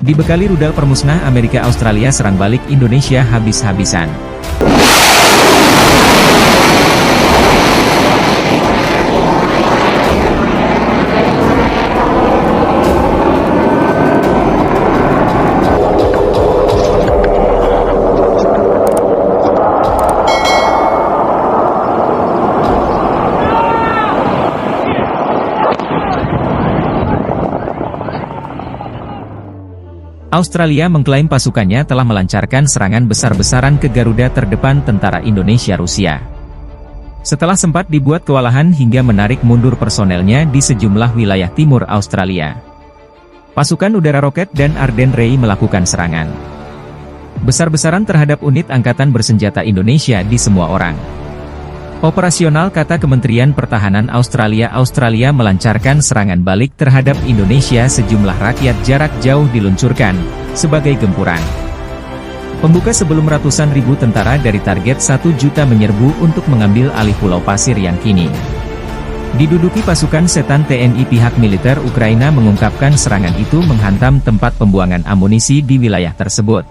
Dibekali rudal permusnah Amerika Australia serang balik Indonesia habis-habisan. Australia mengklaim pasukannya telah melancarkan serangan besar-besaran ke Garuda terdepan tentara Indonesia-Rusia. Setelah sempat dibuat kewalahan hingga menarik mundur personelnya di sejumlah wilayah timur Australia. Pasukan udara roket dan Arden Ray melakukan serangan besar-besaran terhadap unit angkatan bersenjata Indonesia di semua orang. Operasional, kata Kementerian Pertahanan Australia melancarkan serangan balik terhadap Indonesia, sejumlah rakyat jarak jauh diluncurkan sebagai gempuran pembuka sebelum ratusan ribu tentara dari target 1 juta menyerbu untuk mengambil alih Pulau Pasir yang kini diduduki pasukan setan TNI. Pihak militer Ukraina mengungkapkan serangan itu menghantam tempat pembuangan amunisi di wilayah tersebut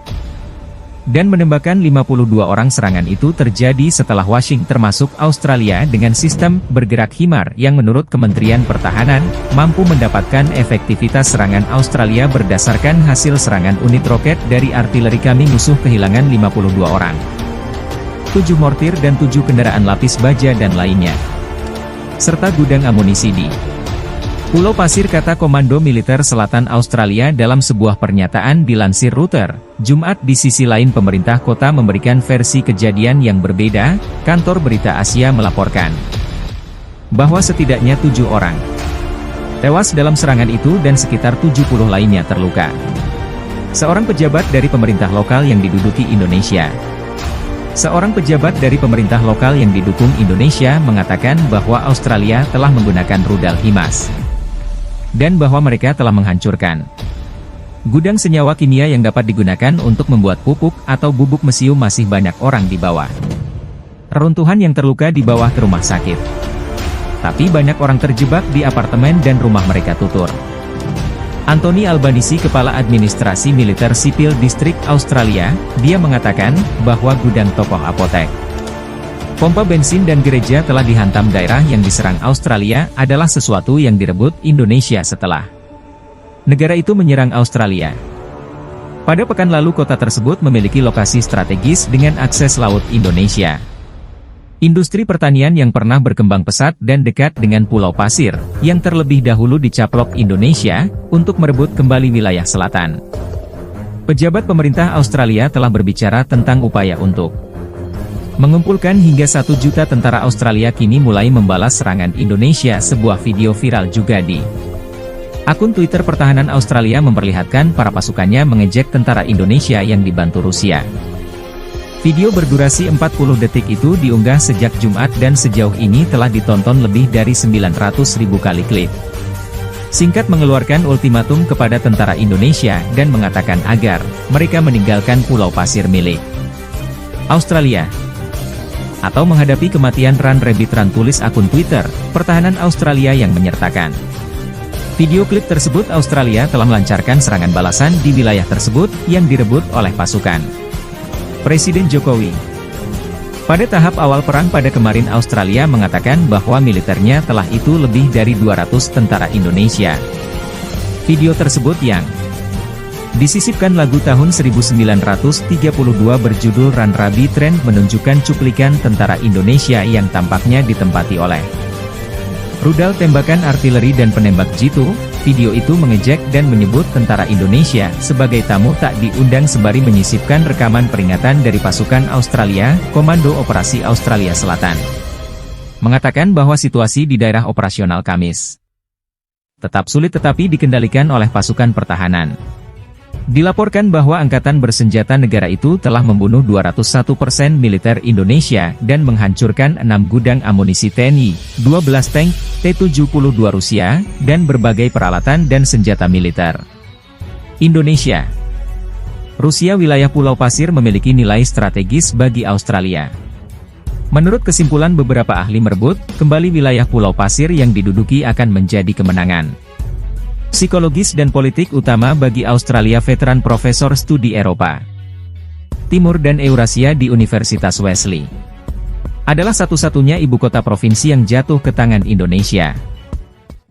dan menembakkan 52 orang. Serangan itu terjadi setelah Washington termasuk Australia dengan sistem bergerak HIMARS yang menurut Kementerian Pertahanan mampu mendapatkan efektivitas serangan Australia berdasarkan hasil serangan unit roket dari artileri kami. Musuh kehilangan 52 orang, 7 mortir dan 7 kendaraan lapis baja dan lainnya, serta gudang amunisi di Pulau Pasir, kata Komando Militer Selatan Australia dalam sebuah pernyataan dilansir Reuters, Jumat. Di sisi lain, pemerintah kota memberikan versi kejadian yang berbeda. Kantor Berita Asia melaporkan bahwa setidaknya 7 orang tewas dalam serangan itu dan sekitar 70 lainnya terluka. Seorang pejabat dari pemerintah lokal yang diduduki Indonesia Seorang pejabat dari pemerintah lokal yang didukung Indonesia mengatakan bahwa Australia telah menggunakan rudal HIMARS dan bahwa mereka telah menghancurkan gudang senyawa kimia yang dapat digunakan untuk membuat pupuk atau bubuk mesium. Masih banyak orang di bawah reruntuhan yang terluka di bawah ke rumah sakit, tapi banyak orang terjebak di apartemen dan rumah mereka tutur. Anthony Albanese, Kepala Administrasi Militer Sipil Distrik Australia, dia mengatakan bahwa gudang toko apotek, pompa bensin dan gereja telah dihantam. Daerah yang diserang Australia adalah sesuatu yang direbut Indonesia setelah negara itu menyerang Australia. Pada pekan lalu, kota tersebut memiliki lokasi strategis dengan akses laut Indonesia, industri pertanian yang pernah berkembang pesat dan dekat dengan Pulau Pasir, yang terlebih dahulu dicaplok Indonesia untuk merebut kembali wilayah selatan. Pejabat pemerintah Australia telah berbicara tentang upaya untuk mengumpulkan hingga 1 juta tentara Australia kini mulai membalas serangan Indonesia. Sebuah video viral juga di akun Twitter Pertahanan Australia memperlihatkan para pasukannya mengejek tentara Indonesia yang dibantu Rusia. Video berdurasi 40 detik itu diunggah sejak Jumat dan sejauh ini telah ditonton lebih dari 900.000 kali klip. Singkat mengeluarkan ultimatum kepada tentara Indonesia dan mengatakan agar mereka meninggalkan Pulau Pasir milik Australia atau menghadapi kematian. Run Rabbit Run, tulis akun Twitter Pertahanan Australia yang menyertakan video klip tersebut. Australia telah melancarkan serangan balasan di wilayah tersebut yang direbut oleh pasukan Presiden Jokowi. Pada tahap awal perang pada kemarin, Australia mengatakan bahwa militernya telah itu lebih dari 200 tentara Indonesia. Video tersebut yang disisipkan lagu tahun 1932 berjudul Run Rabbit Run menunjukkan cuplikan tentara Indonesia yang tampaknya ditempati oleh rudal tembakan artileri dan penembak jitu. Video itu mengejek dan menyebut tentara Indonesia sebagai tamu tak diundang sembari menyisipkan rekaman peringatan dari pasukan Australia. Komando Operasi Australia Selatan mengatakan bahwa situasi di daerah operasional Kamis tetap sulit tetapi dikendalikan oleh pasukan pertahanan. Dilaporkan bahwa angkatan bersenjata negara itu telah membunuh 201% militer Indonesia dan menghancurkan 6 gudang amunisi TNI, 12 tank T-72 Rusia, dan berbagai peralatan dan senjata militer Indonesia. Rusia. Wilayah Pulau Pasir memiliki nilai strategis bagi Australia. Menurut kesimpulan beberapa ahli, merebut kembali wilayah Pulau Pasir yang diduduki akan menjadi kemenangan Psikologis dan politik utama bagi Australia. Veteran Profesor Studi Eropa, Timur dan Eurasia di Universitas Wesley. Adalah satu-satunya ibu kota provinsi yang jatuh ke tangan Indonesia.